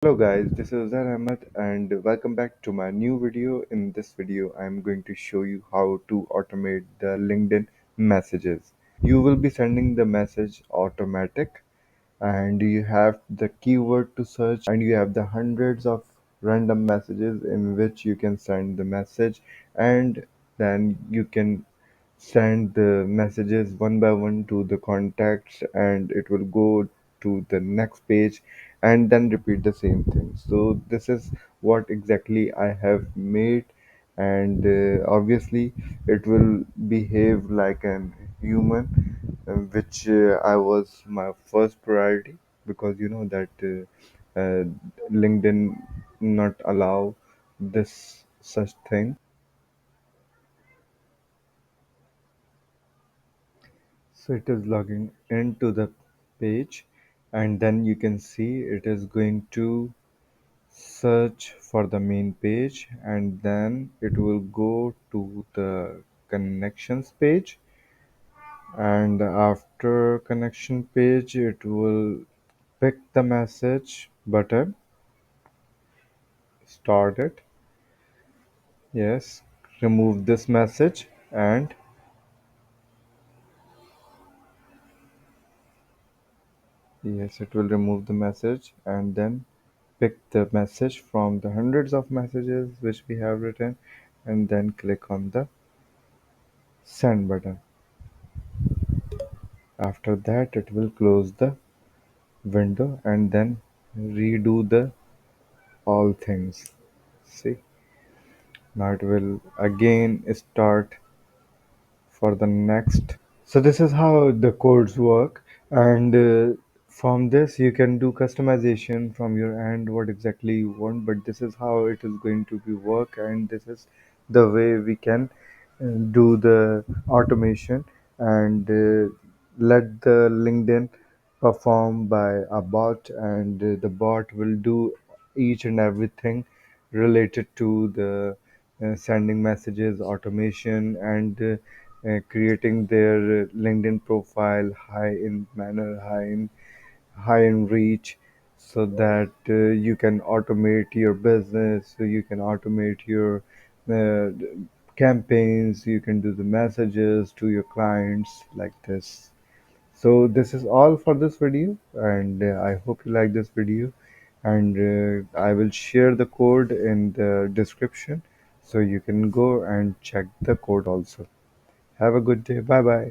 Hello guys, this is Zar Ahmed and welcome back to my new video. In this video, I'm going to show you how to automate the LinkedIn messages. You will be sending the message automatic and you have the keyword to search and you have the hundreds of random messages in which you can send the message, and then you can send the messages one by one to the contacts and it will go to the next page and then repeat the same thing. So this is what exactly I have made, and obviously it will behave like an human, which I was my first priority, because you know that LinkedIn not allow this such thing. So it is logging into the page, and then you can see it is going to search for the main page, and then it will go to the connections page, and after connection page it will pick the message button, start it, yes, remove this message, and yes, it will remove the message and then pick the message from the hundreds of messages which we have written, and then click on the send button. After that it will close the window and then redo the all things. See, now it will again start for the next. So this is how the codes work, and from this you can do customization from your end what exactly you want. But this is how it is going to be work, and this is the way we can do the automation and let the LinkedIn perform by a bot, and the bot will do each and everything related to the sending messages, automation, and creating their LinkedIn profile high in manner, high in reach, so that you can automate your business, so you can automate your uh, campaigns, you can do the messages to your clients like this. So this is all for this video, and I hope you like this video, and I will share the code in the description so you can go and check the code also. Have a good day. Bye bye.